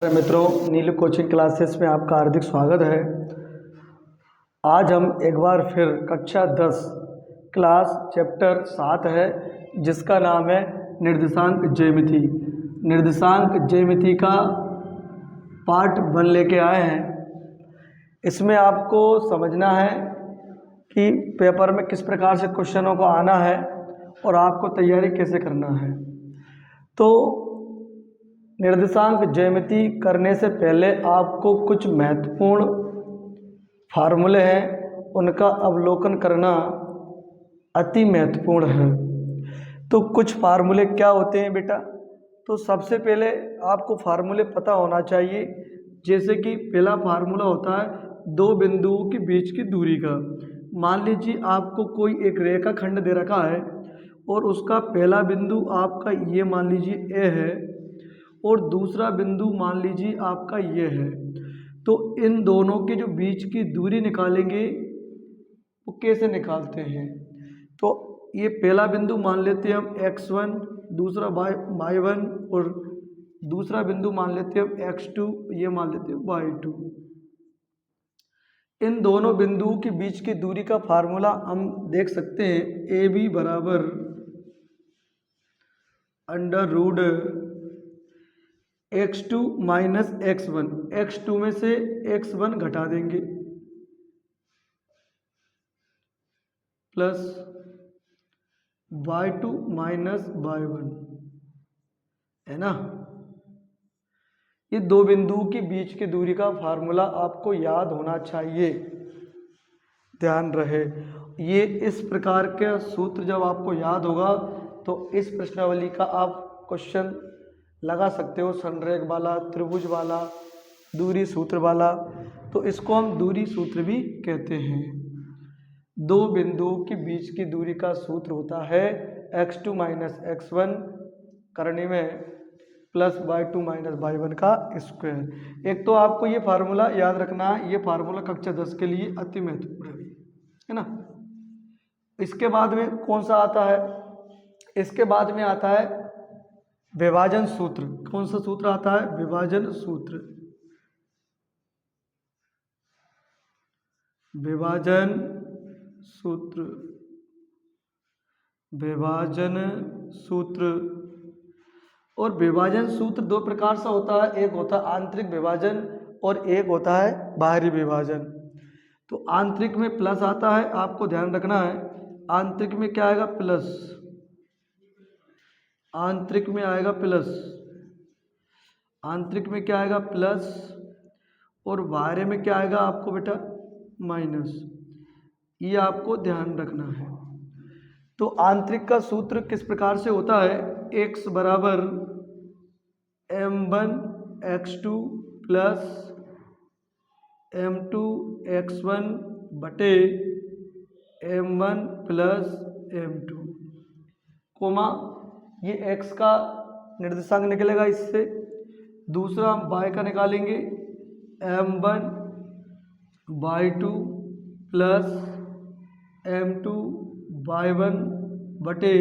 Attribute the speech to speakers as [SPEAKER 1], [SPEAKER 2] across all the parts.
[SPEAKER 1] मित्रों, नीलू coaching classes में आपका हार्दिक स्वागत है। आज हम एक बार फिर कक्षा 10 क्लास चैप्टर 7 है, जिसका नाम है निर्देशांक ज्यामिति। निर्देशांक ज्यामिति का पार्ट 1 लेके आए हैं। इसमें आपको समझना है कि पेपर में किस प्रकार से क्वेश्चनों को आना है और आपको तैयारी कैसे करना है। तो निर्देशांक ज्यामिति करने से पहले आपको कुछ महत्वपूर्ण फार्मूले हैं, उनका अवलोकन करना अति महत्वपूर्ण है। तो कुछ फार्मूले क्या होते हैं बेटा? तो सबसे पहले आपको फार्मूले पता होना चाहिए। जैसे कि पहला फार्मूला होता है दो बिंदुओं के बीच की दूरी का। मान लीजिए आपको कोई एक रेखा खंड दे रखा है और उसका पहला बिंदु आपका ये मान लीजिए ए है और दूसरा बिंदु मान लीजिए आपका ये है। तो इन दोनों के जो बीच की दूरी निकालेंगे वो कैसे निकालते हैं? तो ये पहला बिंदु मान लेते हैं हम x1, दूसरा y1 और दूसरा बिंदु मान लेते हैं हम x2, ये मान लेते हैं y2। इन दोनों बिंदुओं के बीच की दूरी का फार्मूला हम देख सकते हैं, ए बी बराबर under root x2 minus x1। x2 में से x1 घटा देंगे प्लस y2 माइनस y1, है ना। ये दो बिंदुओं के बीच की दूरी का फार्मूला आपको याद होना चाहिए, ध्यान रहे। ये इस प्रकार के सूत्र जब आपको याद होगा तो इस प्रश्नावली का आप क्वेश्चन लगा सकते हो, संरेख वाला, त्रिभुज वाला, दूरी सूत्र वाला। तो इसको हम दूरी सूत्र भी कहते हैं। दो बिंदुओं के बीच की दूरी का सूत्र होता है x2 माइनस x1 करने में प्लस y2 माइनस y1 का स्क्वायर। एक तो आपको ये फार्मूला याद रखना है, ये फार्मूला कक्षा 10 के लिए अति महत्वपूर्ण है ना। इसके बाद में कौन सा आता है? इसके बाद में आता है विभाजन सूत्र। कौन सा सूत्र आता है? विभाजन सूत्र। विभाजन सूत्र, विभाजन सूत्र। और विभाजन सूत्र दो प्रकार से होता है, एक होता है आंतरिक विभाजन और एक होता है बाहरी विभाजन। तो आंतरिक में प्लस आता है, आपको ध्यान रखना है। आंतरिक में क्या आएगा? प्लस। आंतरिक में आएगा प्लस। आंतरिक में क्या आएगा? प्लस। और बाहरी में क्या आएगा आपको बेटा? माइनस। ये आपको ध्यान रखना है। तो आंतरिक का सूत्र किस प्रकार से होता है? x बराबर m1 x2 plus m2 x1 बटे m1 प्लस m2, कोमा ये x का निर्देशांक निकलेगा इससे। दूसरा हम y का निकालेंगे, m1 y2 plus m2 y1 बटे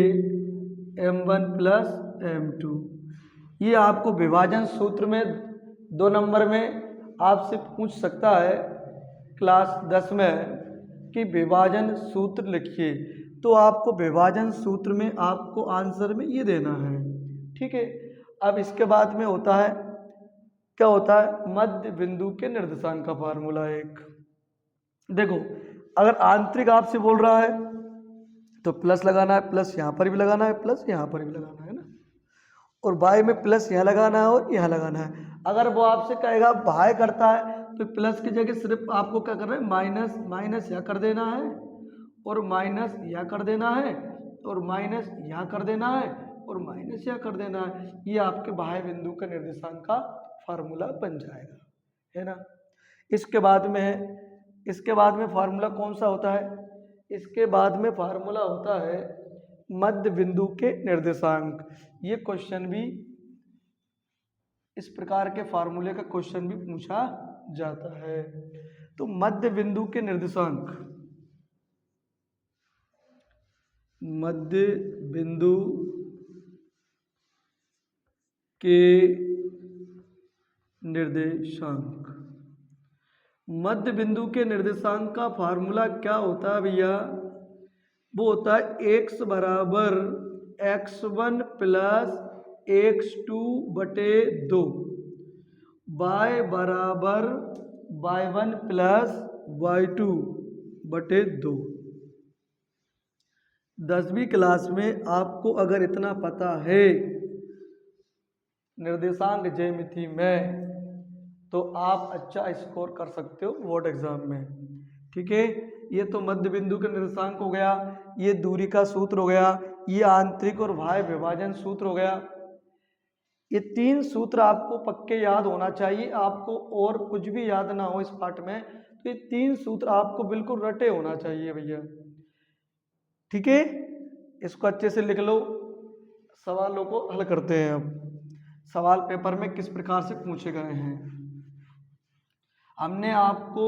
[SPEAKER 1] m1 प्लस m2। ये आपको विभाजन सूत्र में 2 नंबर में आपसे पूछ सकता है क्लास 10 में कि विभाजन सूत्र लिखिए। तो आपको विभाजन सूत्र में आपको आंसर में ये देना है, ठीक है। अब इसके बाद में होता है, क्या होता है? मध्य बिंदु के निर्देशांक का फार्मूला एक। देखो, अगर आंतरिक आपसे बोल रहा है तो प्लस लगाना है, प्लस यहाँ पर भी लगाना है, प्लस यहाँ पर भी लगाना है ना। और बाय में प्लस यहाँ लगाना है और यहाँ लगाना है। अगर वो आपसे कहेगा बाय करता है तो प्लस की जगह सिर्फ आपको क्या करना है? माइनस। माइनस यहाँ कर देना है और माइनस यहाँ कर देना है और माइनस यहाँ कर देना है और माइनस यहाँ कर देना है। ये आपके बाह्य बिंदु का निर्देशांक का फार्मूला बन जाएगा, है ना। इसके बाद में है, इसके बाद में फार्मूला कौन सा होता है? इसके बाद में फार्मूला होता है मध्य बिंदु के निर्देशांक। ये क्वेश्चन भी, इस प्रकार के फार्मूले का क्वेश्चन भी पूछा जाता है। तो मध्य बिंदु के निर्देशांक, मध्य बिंदु के निर्देशांक। मध्य बिंदु के निर्देशांक का फार्मूला क्या होता है भैया? वो होता है x बराबर x1 प्लस x2 बटे 2, y बराबर y1 प्लस y2 बटे 2। 10वीं क्लास में आपको अगर इतना पता है निर्देशांक ज्यामिति में, तो आप अच्छा स्कोर कर सकते हो बोर्ड एग्जाम में। ठीक है, ये तो मध्य बिंदु के निर्देशांक हो गया, ये दूरी का सूत्र हो गया, ये आंतरिक और बाह्य विभाजन सूत्र हो गया। ये 3 सूत्र आपको पक्के याद होना चाहिए। आपको और कुछ भी याद ना हो इस पाठ में, तो ये 3 सूत्र आपको बिल्कुल रटे होना चाहिए भैया। ठीक है, इसको अच्छे से लिख लो। सवालों को हल करते हैं। अब सवाल पेपर में किस प्रकार से पूछे गए हैं, हमने आपको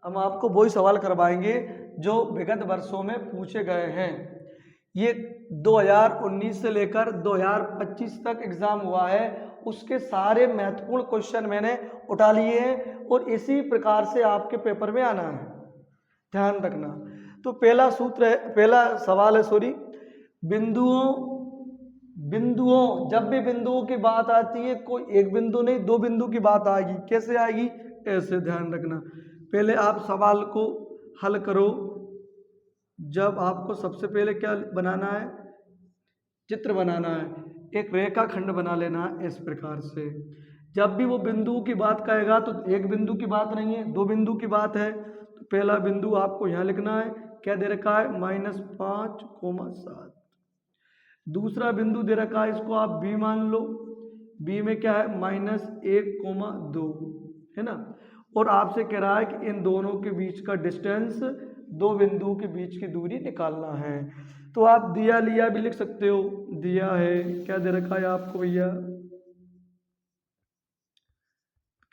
[SPEAKER 1] हम आपको वही सवाल करवाएंगे जो विगत वर्षों में पूछे गए हैं। ये 2019 से लेकर 2025 तक एग्जाम हुआ है, उसके सारे महत्वपूर्ण क्वेश्चन मैंने उठा लिए हैं और इसी प्रकार से आपके पेपर में आना है, ध्यान रखना। तो पहला सवाल है बिंदुओं, जब भी बिंदुओं की बात आती है, कोई एक बिंदु नहीं 2 बिंदु की बात आएगी। कैसे आएगी? ऐसे, ध्यान रखना। पहले आप सवाल को हल करो। जब आपको सबसे पहले क्या बनाना है? चित्र बनाना है, एक रेखा खंड बना लेना है इस प्रकार से। जब भी वो बिंदु की बात कहेगा तो एक बिंदु की बात नहीं है, 2 बिंदु की बात है। तो पहला बिंदु आपको यहाँ लिखना है, क्या दे रखा है? -5,7। दूसरा बिंदु दे रखा है, इसको आप बी मान लो। बी में क्या है? -1,2 है ना। और आपसे कह रहा है कि इन दोनों के बीच का डिस्टेंस, 2 बिंदुओं के बीच की दूरी निकालना है। तो आप दिया लिया भी लिख सकते हो। दिया है, क्या दे रखा है आपको भैया?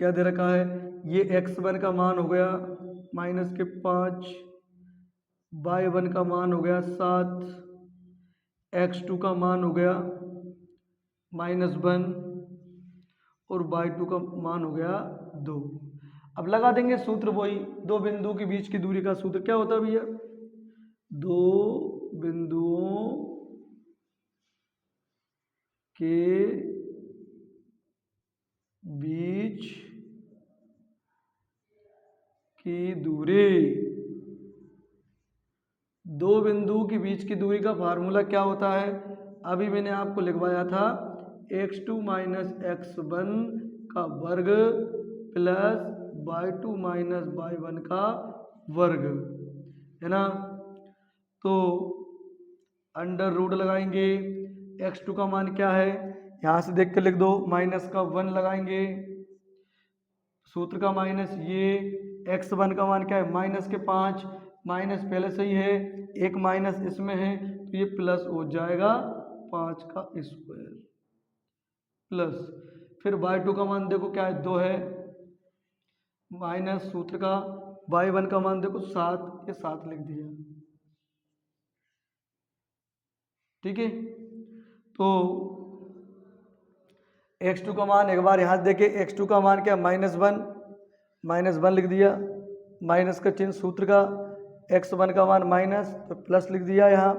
[SPEAKER 1] क्या दे रखा है? ये x1 का मान हो गया -5, y1 का मान हो गया 7, x2 का मान हो गया -1 और y2 का मान हो गया 2। अब लगा देंगे सूत्र वही, 2 बिंदु के बीच की दूरी का सूत्र क्या होता है भैया? 2 बिंदुओं के बीच की दूरी। 2 बिंदु के बीच की दूरी का फार्मूला क्या होता है? अभी मैंने आपको लिखवाया था, x2 - x1 का वर्ग प्लस y2 - y1 का वर्ग, है ना। तो अंडर रूट लगाएंगे। x2 का मान क्या है? यहाँ से देख के लिख दो, -1 लगाएंगे, सूत्र का माइनस। ये x1 का मान क्या है? -5, माइनस पहले से ही है, एक माइनस इसमें है, तो ये प्लस हो जाएगा 5 का स्क्वायर प्लस। फिर y2 का मान देखो क्या है? 2 है, माइनस सूत्र का। y1 का मान देखो 7, ये 7 लिख दिया। ठीक है, तो x2 का मान एक बार यहाँ देखे, x2 का मान क्या? -1 लिख दिया, माइनस का चिन्ह सूत्र का। x1 का मान माइनस, तो प्लस लिख दिया यहाँ।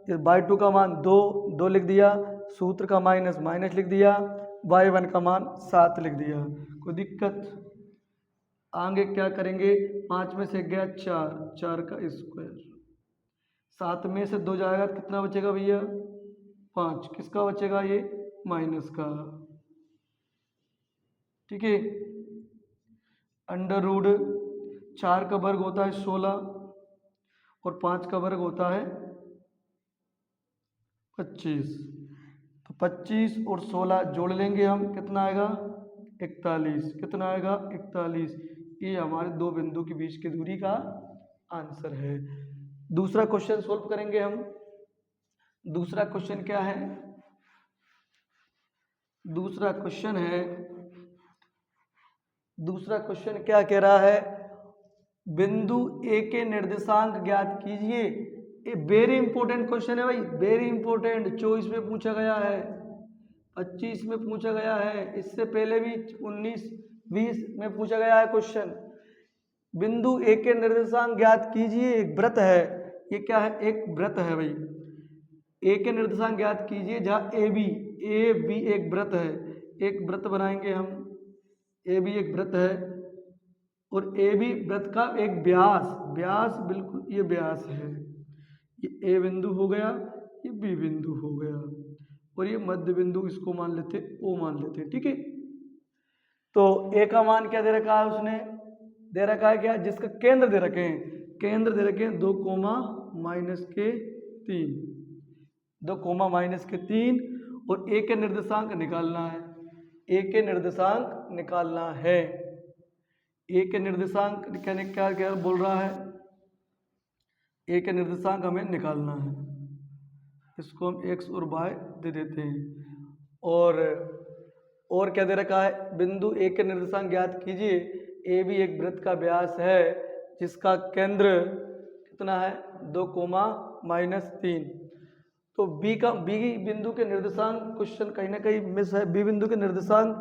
[SPEAKER 1] y2 का मान 2 लिख दिया, सूत्र का माइनस लिख दिया, y1 का मान 7 लिख दिया। कोई दिक्कत? आगे क्या करेंगे? 5 में से गया 4 का स्क्वायर, 7 में से 2 जाएगा, कितना बचेगा भैया? 5। किसका बचेगा? ये माइनस का। ठीक है, अंडर रूट 4 का वर्ग होता है 16 और 5 का वर्ग होता है 25। तो 25 और 16 जोड़ लेंगे हम, कितना आएगा? 41। कितना आएगा? 41। ये हमारे 2 बिंदु के बीच की दूरी का आंसर है। दूसरा क्वेश्चन सोल्व करेंगे हम। दूसरा क्वेश्चन क्या है? दूसरा क्वेश्चन क्या कह रहा है? बिंदु ए के निर्देशांक ज्ञात कीजिए। ये वेरी इंपॉर्टेंट क्वेश्चन है भाई, वेरी इंपॉर्टेंट, 24 में पूछा गया है। 25 में पूछा गया है, इससे पहले भी 19-20 में पूछा गया है क्वेश्चन। बिंदु ए के निर्देशांक ज्ञात कीजिए, एक वृत्त है, ये क्या है, एक वृत्त है भाई। ए के निर्देशांक ज्ञात कीजिए जहाँ ए बी एक वृत्त है, एक वृत्त बनाएंगे हम, ए बी एक वृत्त है और ए बी वृत्त का एक व्यास बिल्कुल ये व्यास है, ये ए बिंदु हो गया, ये बी बिंदु हो गया और ये मध्य बिंदु, इसको मान लेते ओ मान लेते, ठीक है। तो ए का मान क्या दे रखा है उसने, दे रखा है क्या, जिसका केंद्र दे रखे हैं, केंद्र दे रखे हैं 2, -3, 2, और ए के निर्देशांक निकालना है, ए के निर्देशांक निकालना है। ए के निर्देशांक क्या क्या बोल रहा है, ए के निर्देशांक हमें निकालना है, इसको हम x और y दे देते हैं। और क्या दे रखा है, बिंदु ए के निर्देशांक ज्ञात कीजिए, ए भी एक वृत्त का व्यास है जिसका केंद्र कितना है 2, -3। तो बी बिंदु के निर्देशांक, क्वेश्चन कहीं ना कहीं मिस है, बी बिंदु के निर्देशांक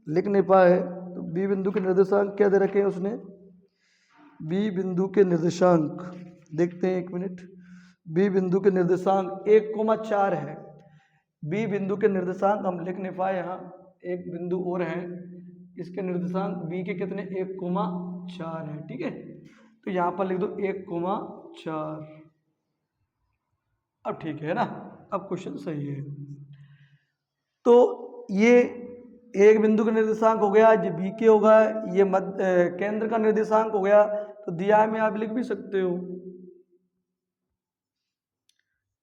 [SPEAKER 1] लिख नहीं पाए, तो बी बिंदु के निर्देशांक क्या दे रखे हैं उसने, बी बिंदु के निर्देशांक देखते हैं, 1 मिनट। बी बिंदु के निर्देशांक 1,4 है, बी बिंदु के निर्देशांक हम लिख नहीं पाए, यहाँ एक बिंदु और है, इसके निर्देशांक बी के कितने 1,4 है, ठीक है। तो यहाँ पर लिख दो 1,4। अब ठीक है ना, अब क्वेश्चन सही है। तो ये एक बिंदु का निर्देशांक हो गया, जो बी के होगा, ये केंद्र का निर्देशांक हो गया। तो दिया में आप लिख भी सकते हो,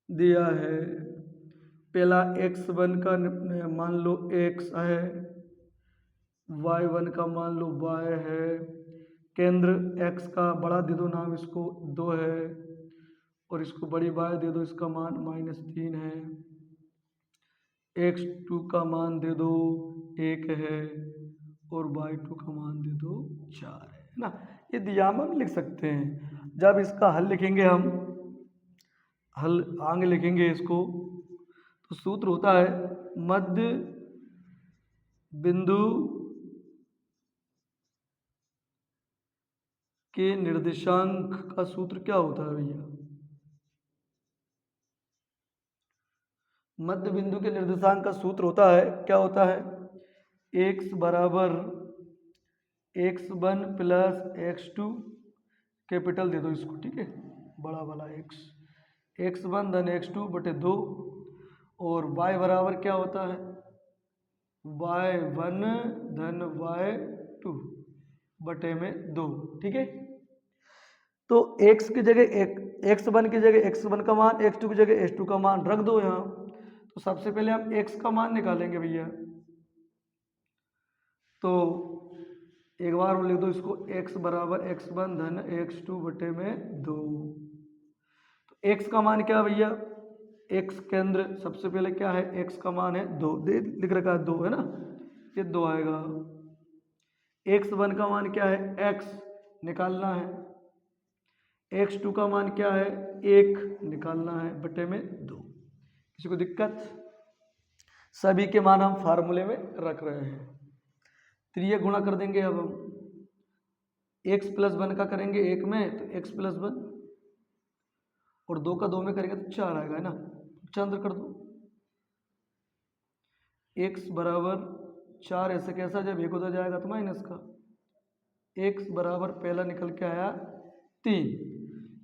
[SPEAKER 1] दिया है पहला x1 का मान लो x है, y1 का मान लो y है, केंद्र x का बड़ा दे दो नाम इसको 2 है और इसको बड़ी y दे दो, इसका मान -3 है, x2 का मान दे दो 1 है और y2 का मान दे दो 4 है ना। ये दिया में हम लिख सकते हैं। जब इसका हल लिखेंगे हम, हल आगे लिखेंगे इसको, तो सूत्र होता है मध्य बिंदु के निर्देशांक का सूत्र क्या होता है भैया, मध्य बिंदु के निर्देशांक का सूत्र होता है, क्या होता है, x बराबर x1 प्लस x2, कैपिटल दे दो इसको, ठीक है, बड़ा वाला x1 धन x2 बटे 2, और y बराबर क्या होता है, y1 धन y2 बटे में 2, ठीक है। तो x की जगह x1 की जगह x1 का मान, x2 की जगह x2 का मान रख दो यहाँ। तो सबसे पहले हम x का मान निकालेंगे भैया, तो एक बार वो लिख दो इसको, x बराबर x1 धन x2 बटे में 2। तो x का मान क्या भैया, x केंद्र सबसे पहले क्या है, x का मान है 2, लिख रखा है 2 है ना, ये 2 आएगा। x1 का मान क्या है, x निकालना है, x2 का मान क्या है 1 निकालना है, बटे में 2। किसी को दिक्कत, सभी के मान हम फार्मूले में रख रहे हैं। त्रियक गुणा कर देंगे, अब हम x + 1 का करेंगे 1 में तो x + 1 और 2 का 2 में करेंगे तो 4 आएगा है ना, चंद्र कर दो, x बराबर 4 ऐसे कैसा, जब 1 उधर जाएगा तो माइनस का, x बराबर पहला निकल के आया 3।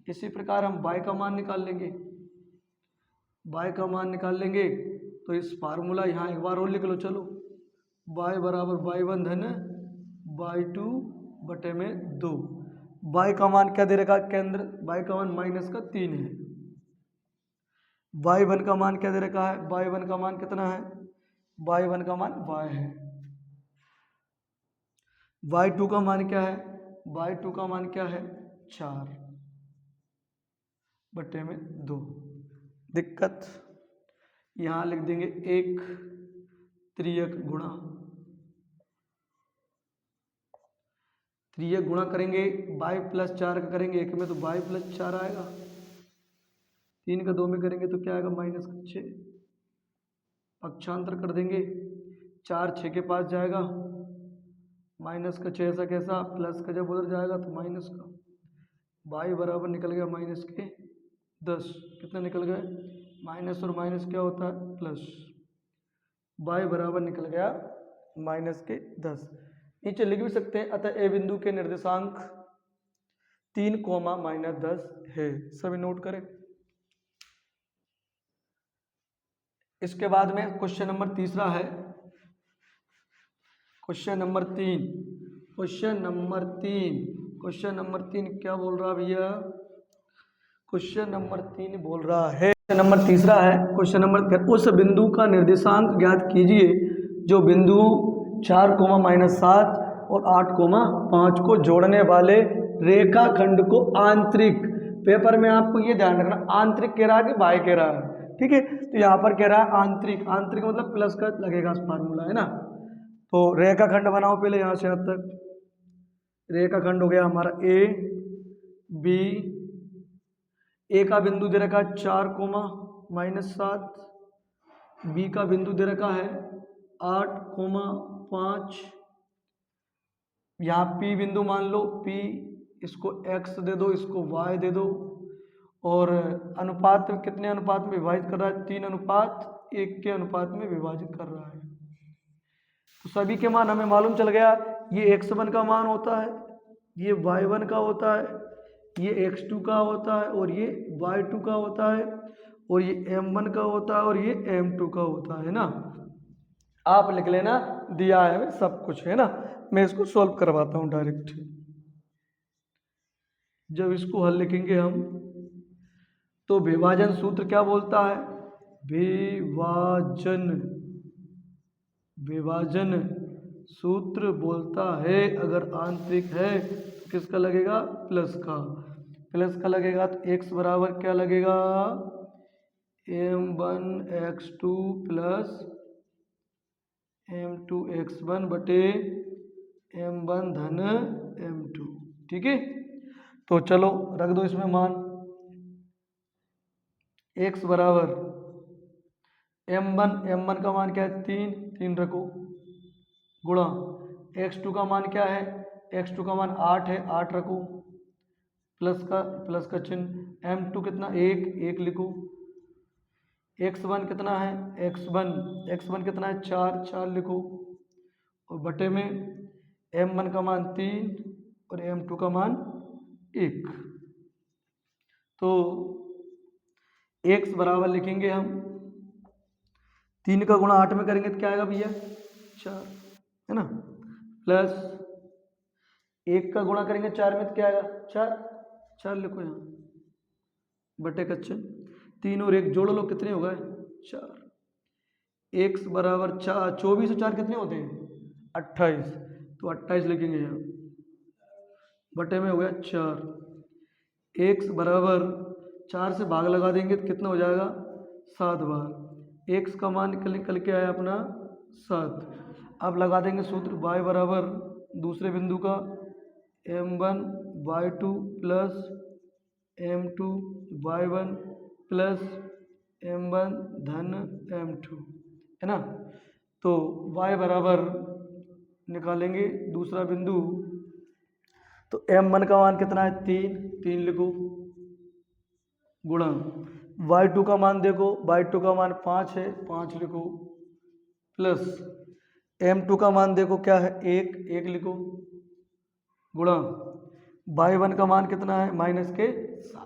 [SPEAKER 1] इसी प्रकार हम y का मान निकाल लेंगे, y का मान निकाल लेंगे तो इस फार्मूला यहाँ एक बार और लिख लो, चलो, y बराबर y1 धन y2 बटे में 2। y का मान क्या दे रखा केंद्र, y का मान -3 है, y1 का मान क्या दे रखा है, y1 का मान कितना है, y1 का मान y है, y2 का मान क्या है, y2 का मान क्या है 4 बटे में 2। दिक्कत, यहाँ लिख देंगे 1 त्रियक गुणा, त्रियक गुणा करेंगे y + 4 का करेंगे 1 में तो y + 4 आएगा, 3 का 2 में करेंगे तो क्या आएगा -6, पक्षांतर कर देंगे, 4 6 के पास जाएगा, माइनस का 6 ऐसा कैसा, प्लस का जब उधर जाएगा तो माइनस का, y बराबर निकल गया माइनस के 10। कितना निकल गया, माइनस और माइनस क्या होता है प्लस, y बराबर निकल गया माइनस के 10। नीचे लिख भी सकते हैं, अतः ए बिंदु के निर्देशांक 3 माइनस 10 है। सभी नोट करें। इसके बाद में क्वेश्चन नंबर तीसरा है, क्वेश्चन नंबर 3। क्वेश्चन नंबर 3 क्या बोल रहा भैया, क्वेश्चन नंबर 3 बोल रहा है, क्वेश्चन नंबर तीसरा है, क्वेश्चन नंबर, उस बिंदु का निर्देशांक ज्ञात कीजिए जो बिंदु 4 -7 और 8 5 को जोड़ने वाले रेखाखंड को आंतरिक, पेपर में आपको ये ध्यान रखना आंतरिक कह रहा है कि बाह्य कह रहा है, ठीक है। तो यहाँ पर कह रहा है आंतरिक, आंतरिक मतलब प्लस का लगेगा फार्मूला है ना। तो रेखाखंड बनाओ पहले, यहाँ से यहाँ तक रेखाखंड हो गया हमारा ए बी, ए का बिंदु दे रखा है 4 -7, बी का बिंदु दे रखा है 8 5, यहाँ पी बिंदु मान लो, पी, इसको x दे दो, इसको y दे दो, और अनुपात में कितने अनुपात में विभाजित कर रहा है, 3:1 के अनुपात में विभाजित कर रहा है। तो सभी के मान हमें मालूम चल गया, ये x1 का मान होता है, ये y1 का होता है, ये x2 का होता है, और ये y2 का होता है, और ये m1 का होता है, और ये m2 का होता है ना। आप लिख लेना, दिया है सब कुछ है ना। मैं इसको सॉल्व करवाता हूँ डायरेक्ट। जब इसको हल लिखेंगे हम तो विभाजन सूत्र क्या बोलता है, विभाजन सूत्र बोलता है अगर आंतरिक है तो किसका लगेगा, प्लस का लगेगा। तो x बराबर क्या लगेगा, m1x2 प्लस m2x1 बटे m1 धन m2, ठीक है। तो चलो रख दो इसमें मान, x बराबर m1 का मान क्या है 3 रखो, गुणा x2 का मान क्या है, x2 का मान 8 है, 8 रखो, प्लस का चिन्ह, m2 कितना 1 लिखो, x1 कितना है, x1 कितना है 4 लिखो, और बटे में m1 का मान 3 और m2 का मान 1। तो x बराबर लिखेंगे हम, 3 का गुणा 8 में करेंगे तो क्या आएगा भैया 4 है ना, प्लस 1 का गुणा करेंगे 4 में तो क्या आएगा 4 लिखो यहाँ, बटे का चिन्ह, 3 और 1 जोड़ लो, कितने हो गए 4। x बराबर 4, 24 और 4 कितने होते हैं 28, तो 28 लिखेंगे यहाँ, बटे में हो गया 4। x बराबर 4 से भाग लगा देंगे तो कितना हो जाएगा 7 बार, x का मान निकल के आया अपना 7। अब लगा देंगे सूत्र, y बराबर दूसरे बिंदु का m1 y2 plus m2 y1 plus m1 धन m2 है ना। तो y बराबर निकालेंगे दूसरा बिंदु, तो m1 का मान कितना है 3 लिखो, गुणा y2 का मान देखो, y2 का मान 5 है, 5 लिखो, प्लस m2 का मान देखो क्या है 1 लिखो, गुणा y1 का मान कितना है -7,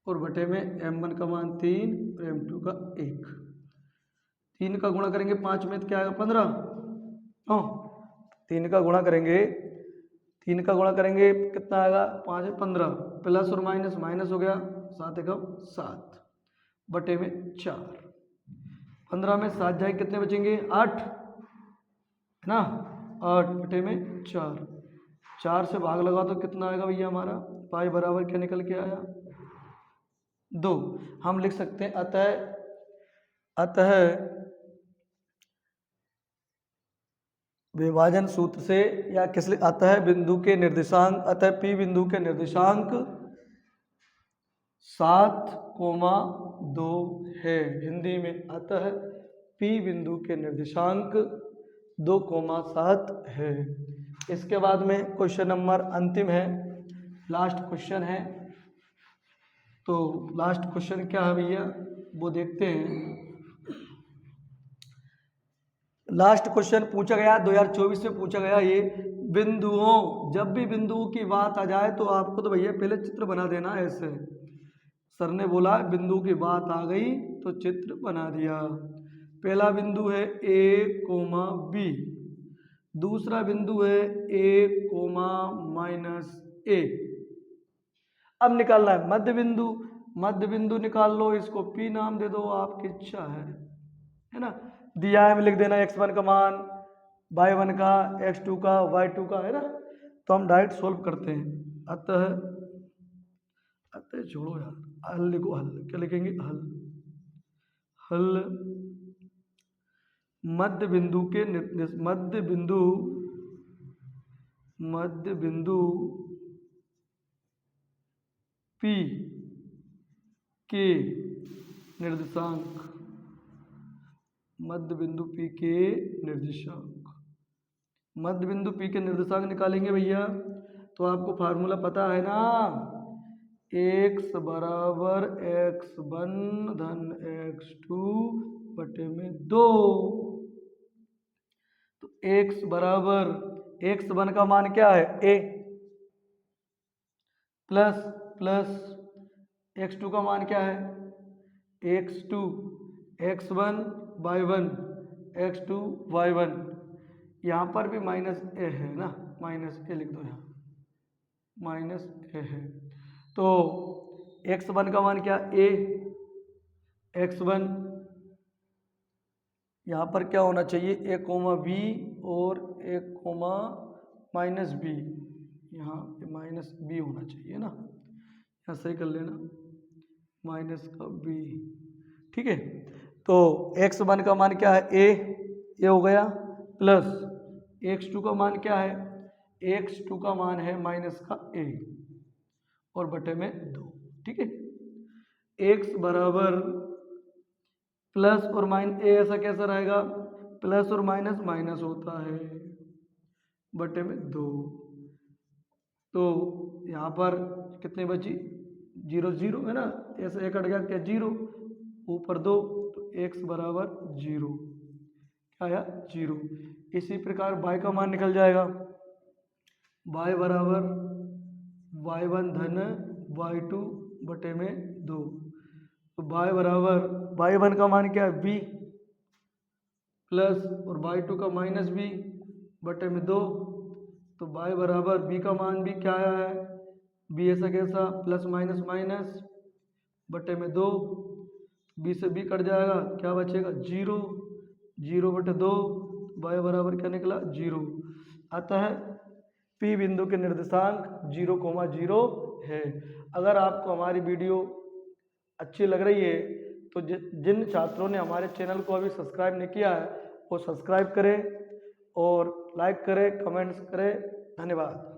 [SPEAKER 1] और बटे में m1 का मान 3 और m2 का 1। 3 का गुणा करेंगे 5 में तो क्या आएगा 15, 3 का गुणा करेंगे कितना आएगा 5 है 15, प्लस और माइनस हो गया 7 एकम 7, बटे में 4। 15 में 7 जाए कितने बचेंगे 8 है ना, 8 बटे में 4 से भाग लगा तो कितना आएगा भैया हमारा, पाई बराबर क्या निकल के आया 2। हम लिख सकते हैं अतः विभाजन सूत्र से, या किस, अतः बिंदु के निर्देशांक, अतः P बिंदु के निर्देशांक 7, 2 है हिंदी में। अतः P बिंदु के निर्देशांक 2,7 है। इसके बाद में क्वेश्चन नंबर अंतिम है, लास्ट क्वेश्चन है। तो लास्ट क्वेश्चन क्या है भैया वो देखते हैं। लास्ट क्वेश्चन पूछा गया 2024 में पूछा गया ये बिंदुओं, जब भी बिंदुओं की बात आ जाए तो आपको तो भैया पहले चित्र बना देना है। ऐसे सर ने बोला बिंदु की बात आ गई तो चित्र बना दिया। पहला बिंदु है A, B, दूसरा बिंदु है A, -A। अब निकालना है मध्य बिंदु। मध्य बिंदु निकाल लो, इसको P नाम दे दो, आपकी इच्छा है ना। दिया है, में लिख देना x1 का मान, y1 का, x2 का, y2 का, है ना। तो हम डायरेक्ट सोल्व करते हैं। अतः छोड़ो यार, हल लिखो। हल क्या लिखेंगे? हल मध्य बिंदु के मध्य बिंदु P के निर्देशांक, मध्य बिंदु P के निर्देशांक। मध्य बिंदु P के निर्देशांक निकालेंगे भैया तो आपको फार्मूला पता है ना, x बराबर x1 धन x2 बटे में 2। तो x बराबर x1 का मान क्या है? a प्लस x2 का मान क्या है? x2, x1 y1, x2 y1। यहाँ पर भी -a है ना, -a लिख दो, यहाँ -a है। तो x1 का मान क्या? a, x1 यहाँ पर क्या होना चाहिए? a, b और a, -b, यहाँ पे -b होना चाहिए ना, यहाँ सही कर लेना, -b। ठीक है। तो x1 का मान क्या है? a हो गया, प्लस x2 का मान क्या है? x2 का मान है -a और बटे में 2। ठीक है। x बराबर प्लस और माइनस, a ऐसा कैसा रहेगा? प्लस और माइनस होता है, बटे में 2। तो यहाँ पर कितने बची? 0 0 है ना, ऐसे एक कट गया, क्या 0, ऊपर 2, तो x बराबर 0, क्या आया? 0। इसी प्रकार y का मान निकल जाएगा, y बराबर y1 धन y2 बटे में 2। तो y बराबर y1 का मान क्या है? b प्लस और y2 का -b बटे में 2। तो y बराबर b का मान भी क्या आया है? b ऐसा कैसा? प्लस माइनस बटे में 2, b से b कट जाएगा, क्या बचेगा? 0, 0 बटे 2, y बराबर क्या निकला? 0। अतः P बिंदु के निर्देशांक 0,0 है। अगर आपको हमारी वीडियो अच्छी लग रही है तो जिन छात्रों ने हमारे चैनल को अभी सब्सक्राइब नहीं किया है वो सब्सक्राइब करें और लाइक करें, कमेंट्स करें। धन्यवाद।